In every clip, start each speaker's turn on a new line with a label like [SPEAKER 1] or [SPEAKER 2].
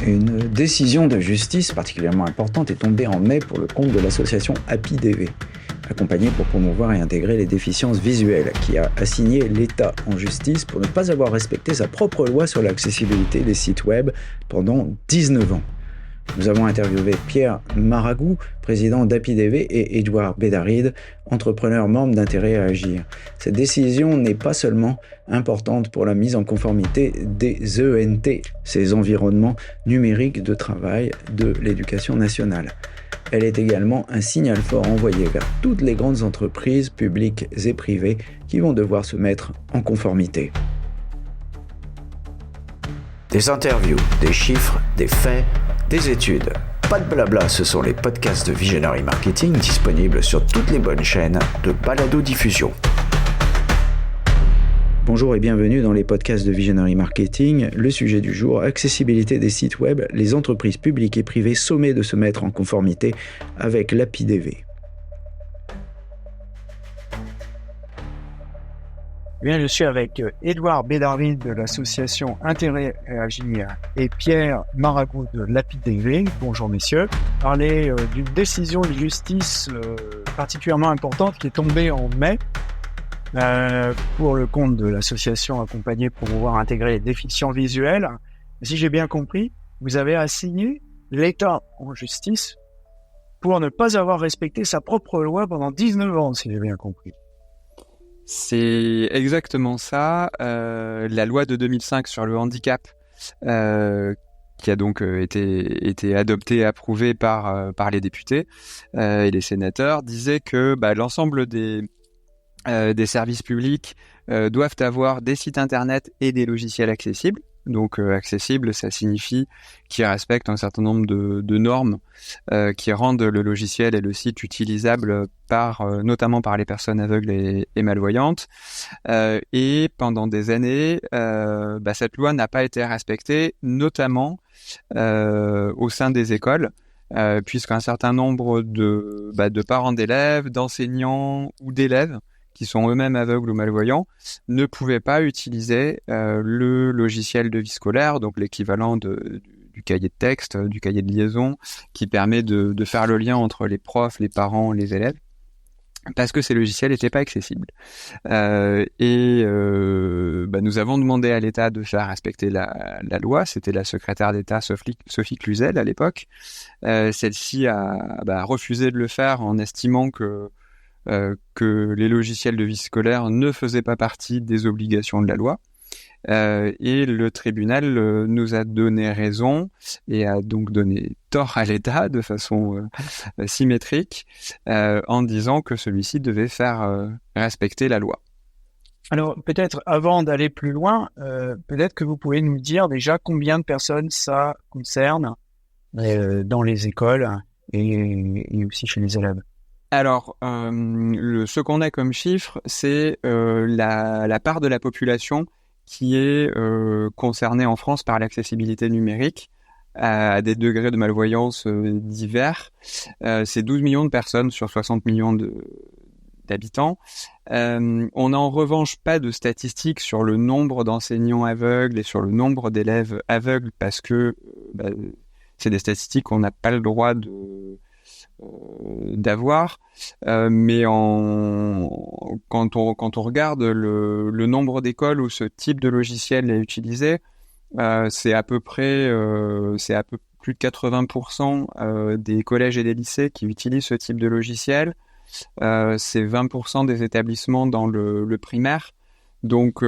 [SPEAKER 1] Une décision de justice particulièrement importante est tombée en mai pour le compte de l'association HappyDV, accompagnée pour promouvoir et intégrer les déficiences visuelles, qui a assigné l'État en justice pour ne pas avoir respecté sa propre loi sur l'accessibilité des sites web pendant 19 ans. Nous avons interviewé Pierre Maragou, président d'HappyDV, et Edouard Bédaride, entrepreneur membre d'Intérêt à Agir. Cette décision n'est pas seulement importante pour la mise en conformité des ENT, ces environnements numériques de travail de l'éducation nationale. Elle est également un signal fort envoyé vers toutes les grandes entreprises publiques et privées qui vont devoir se mettre en conformité. Des interviews, des chiffres, des faits, des études. Pas de blabla, ce sont les podcasts de Visionary Marketing disponibles sur toutes les bonnes chaînes de balado-diffusion. Bonjour et bienvenue dans les podcasts de Visionary Marketing. Le sujet du jour, accessibilité des sites web, les entreprises publiques et privées sommées de se mettre en conformité avec l'HappyDV.
[SPEAKER 2] Bien, je suis avec Edouard Bédaride de l'association Intérêt à Agir et Pierre Maragou de l'HappyDV. Bonjour messieurs. Parler d'une décision de justice particulièrement importante qui est tombée en mai pour le compte de l'association accompagnée pour pouvoir intégrer les déficients visuels. Si j'ai bien compris, vous avez assigné l'État en justice pour ne pas avoir respecté sa propre loi pendant 19 ans, si j'ai bien compris.
[SPEAKER 3] C'est exactement ça. La loi de 2005 sur le handicap, qui a donc été adoptée et approuvée par les députés et les sénateurs, disait que l'ensemble des services publics doivent avoir des sites internet et des logiciels accessibles. Donc accessible, ça signifie qu'ils respectent un certain nombre de normes qui rendent le logiciel et le site utilisables notamment par les personnes aveugles et malvoyantes. Et pendant des années, cette loi n'a pas été respectée, notamment au sein des écoles, puisqu'un certain nombre de parents d'élèves, d'enseignants ou d'élèves qui sont eux-mêmes aveugles ou malvoyants, ne pouvaient pas utiliser le logiciel de vie scolaire, donc l'équivalent du cahier de texte, du cahier de liaison, qui permet de faire le lien entre les profs, les parents, les élèves, parce que ces logiciels n'étaient pas accessibles. Nous avons demandé à l'État de faire respecter la loi. C'était la secrétaire d'État Sophie Cluzel à l'époque. Celle-ci a refusé de le faire en estimant que les logiciels de vie scolaire ne faisaient pas partie des obligations de la loi. Et le tribunal nous a donné raison et a donc donné tort à l'État de façon symétrique en disant que celui-ci devait faire respecter la loi.
[SPEAKER 2] Alors peut-être avant d'aller plus loin, peut-être que vous pouvez nous dire déjà combien de personnes ça concerne dans les écoles et aussi chez les élèves.
[SPEAKER 3] Alors, ce qu'on a comme chiffre, c'est la part de la population qui est concernée en France par l'accessibilité numérique à des degrés de malvoyance divers. C'est 12 millions de personnes sur 60 millions d'habitants. On n'a en revanche pas de statistiques sur le nombre d'enseignants aveugles et sur le nombre d'élèves aveugles parce que c'est des statistiques qu'on n'a pas le droit d'avoir, mais quand on regarde le nombre d'écoles où ce type de logiciel est utilisé, c'est à peu plus de 80% des collèges et des lycées qui utilisent ce type de logiciel. C'est 20% des établissements dans le primaire. Donc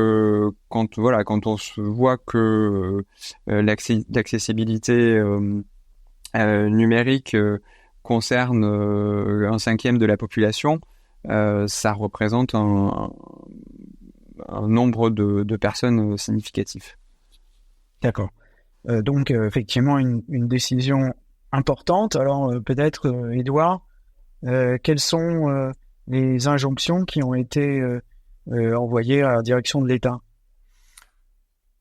[SPEAKER 3] quand on se voit que l'accessibilité numérique concerne un cinquième de la population, ça représente un nombre de personnes significatif.
[SPEAKER 2] D'accord. Donc effectivement une décision importante. Alors peut-être Edouard, quelles sont les injonctions qui ont été envoyées à la direction de l'État ?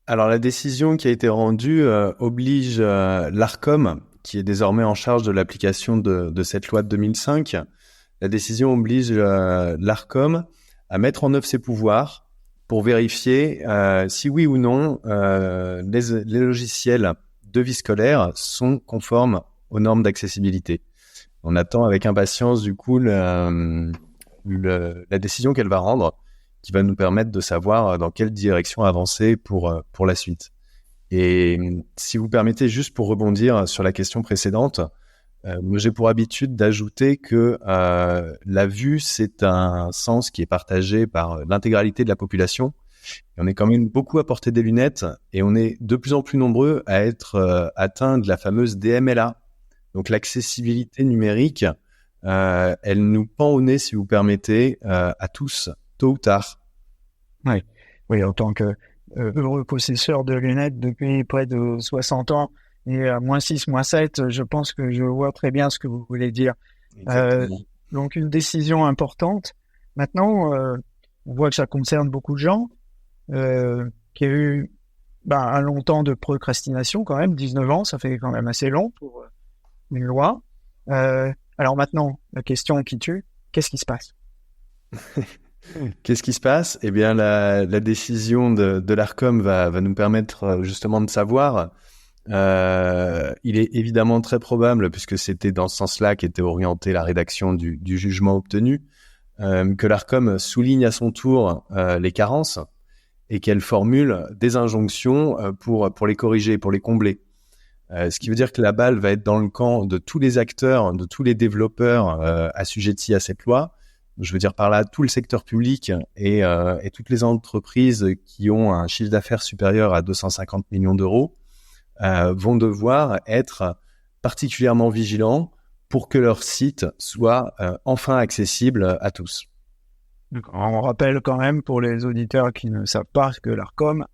[SPEAKER 4] Alors la décision qui a été rendue oblige l'Arcom, qui est désormais en charge de l'application de cette loi de 2005. La décision oblige l'Arcom à mettre en œuvre ses pouvoirs pour vérifier si oui ou non les logiciels de vie scolaire sont conformes aux normes d'accessibilité. On attend avec impatience du coup la décision qu'elle va rendre, qui va nous permettre de savoir dans quelle direction avancer pour la suite. Et si vous permettez, juste pour rebondir sur la question précédente, moi j'ai pour habitude d'ajouter que la vue, c'est un sens qui est partagé par l'intégralité de la population. Et on est quand même beaucoup à porter des lunettes et on est de plus en plus nombreux à être atteints de la fameuse DMLA. Donc l'accessibilité numérique, elle nous pend au nez, si vous permettez, à tous, tôt ou tard.
[SPEAKER 2] Oui, en tant que heureux possesseur de lunettes depuis près de 60 ans et à -6, -7, je pense que je vois très bien ce que vous voulez dire. Donc une décision importante. Maintenant, on voit que ça concerne beaucoup de gens, qu'il y a eu un long temps de procrastination quand même, 19 ans, ça fait quand même assez long pour une loi. Alors maintenant, la question qui tue, qu'est-ce qui se passe?
[SPEAKER 4] Qu'est-ce qui se passe? Eh bien, la décision de l'Arcom va nous permettre justement de savoir. Il est évidemment très probable, puisque c'était dans ce sens-là qu'était orientée la rédaction du jugement obtenu, que l'Arcom souligne à son tour les carences et qu'elle formule des injonctions pour les corriger, pour les combler. Ce qui veut dire que la balle va être dans le camp de tous les acteurs, de tous les développeurs assujettis à cette loi. Je veux dire par là tout le secteur public et toutes les entreprises qui ont un chiffre d'affaires supérieur à 250 millions d'euros vont devoir être particulièrement vigilants pour que leur site soit enfin accessible à tous.
[SPEAKER 2] On rappelle quand même pour les auditeurs qui ne savent pas que l'Arcom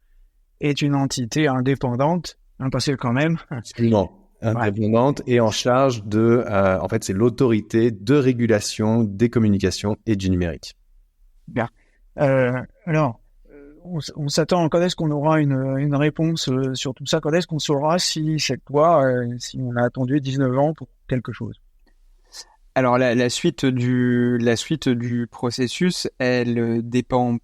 [SPEAKER 2] est une entité indépendante, parce que quand même...
[SPEAKER 4] Absolument. Indépendante et en charge de, en fait, c'est l'autorité de régulation des communications et du numérique.
[SPEAKER 2] Bien. Alors, on s'attend, quand est-ce qu'on aura une réponse sur tout ça? Quand est-ce qu'on saura si cette loi, si on a attendu 19 ans pour quelque chose?
[SPEAKER 3] Alors, la suite du processus, elle dépend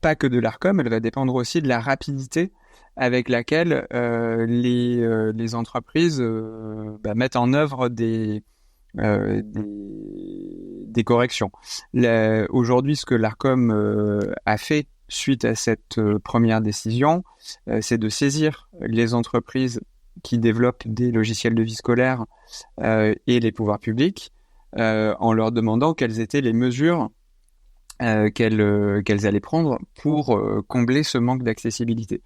[SPEAKER 3] pas que de l'Arcom, elle va dépendre aussi de la rapidité avec laquelle les entreprises mettent en œuvre des corrections. Aujourd'hui, ce que l'Arcom a fait suite à cette première décision, c'est de saisir les entreprises qui développent des logiciels de vie scolaire et les pouvoirs publics en leur demandant quelles étaient les mesures qu'elles allaient prendre pour combler ce manque d'accessibilité.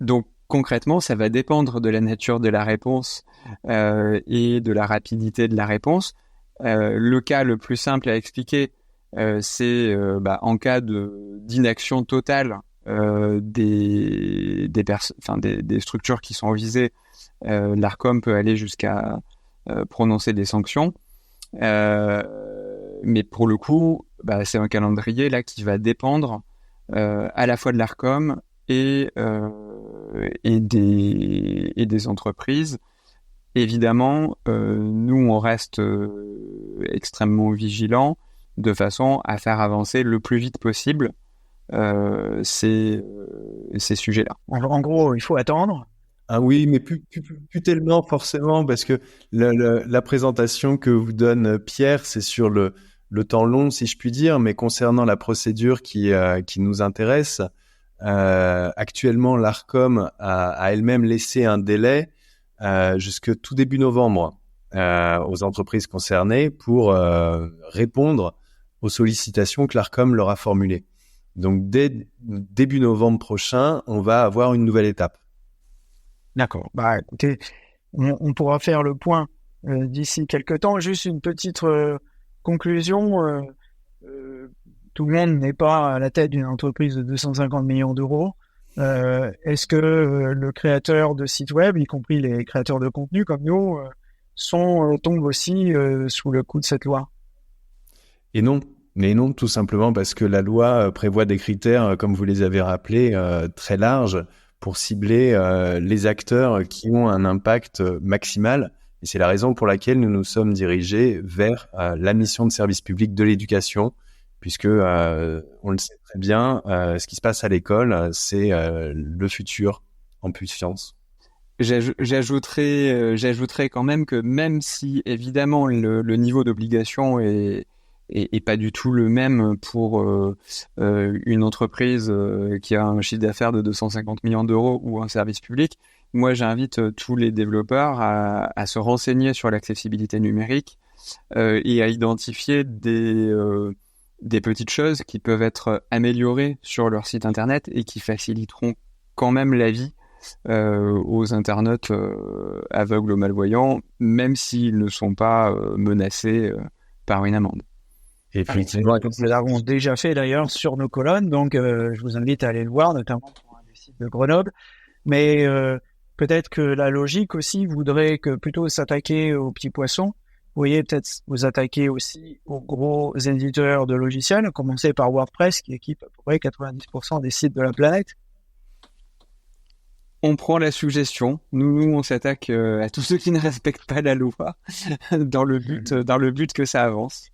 [SPEAKER 3] Donc concrètement, ça va dépendre de la nature de la réponse et de la rapidité de la réponse. Le cas le plus simple à expliquer, c'est en cas d'inaction totale des structures qui sont visées, l'Arcom peut aller jusqu'à prononcer des sanctions. Mais pour le coup, c'est un calendrier là qui va dépendre à la fois de l'Arcom et des entreprises. Évidemment, nous on reste extrêmement vigilants de façon à faire avancer le plus vite possible ces sujets-là.
[SPEAKER 2] En gros, il faut attendre.
[SPEAKER 4] Ah oui, mais plus tellement forcément, parce que la présentation que vous donne Pierre, c'est sur le temps long, si je puis dire, mais concernant la procédure qui nous intéresse, actuellement, l'Arcom a elle-même laissé un délai jusque tout début novembre aux entreprises concernées pour répondre aux sollicitations que l'Arcom leur a formulées. Donc, dès début novembre prochain, on va avoir une nouvelle étape.
[SPEAKER 2] D'accord. Écoutez, on pourra faire le point d'ici quelques temps. Juste une petite conclusion. Tout le monde n'est pas à la tête d'une entreprise de 250 millions d'euros. Est-ce que le créateur de sites web, y compris les créateurs de contenu comme nous, tombent aussi sous le coup de cette loi?
[SPEAKER 4] Et non. Mais non, tout simplement parce que la loi prévoit des critères, comme vous les avez rappelés, très larges pour cibler les acteurs qui ont un impact maximal. Et c'est la raison pour laquelle nous nous sommes dirigés vers la mission de service public de l'éducation, puisque on le sait très bien, ce qui se passe à l'école, c'est le futur en puissance.
[SPEAKER 3] J'ajouterais quand même que même si évidemment le niveau d'obligation est pas du tout le même pour une entreprise qui a un chiffre d'affaires de 250 millions d'euros ou un service public, moi j'invite tous les développeurs à se renseigner sur l'accessibilité numérique et à identifier des petites choses qui peuvent être améliorées sur leur site internet et qui faciliteront quand même la vie aux internautes aveugles ou malvoyants, même s'ils ne sont pas menacés par une amende.
[SPEAKER 2] Effectivement, nous l'avons déjà fait d'ailleurs sur nos colonnes, donc je vous invite à aller le voir, notamment pour un des sites de Grenoble. Mais peut-être que la logique aussi voudrait que plutôt s'attaquer aux petits poissons, vous voyez, peut-être vous attaquer aussi aux gros éditeurs de logiciels, commencer par WordPress qui équipe à peu près 90% des sites de la planète.
[SPEAKER 3] On prend la suggestion. Nous, on s'attaque à tous ceux qui ne respectent pas la loi dans le but que ça avance.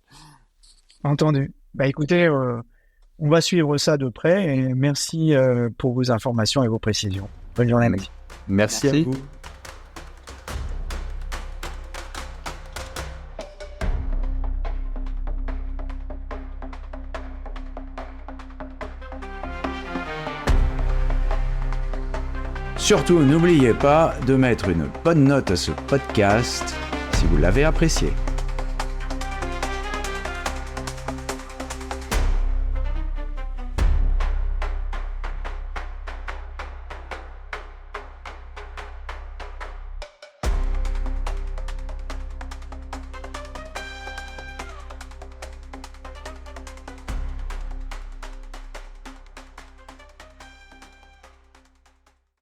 [SPEAKER 2] Entendu. Bah écoutez, on va suivre ça de près et merci pour vos informations et vos précisions. Bonne journée, mec.
[SPEAKER 4] Merci à vous.
[SPEAKER 1] Surtout, n'oubliez pas de mettre une bonne note à ce podcast si vous l'avez apprécié.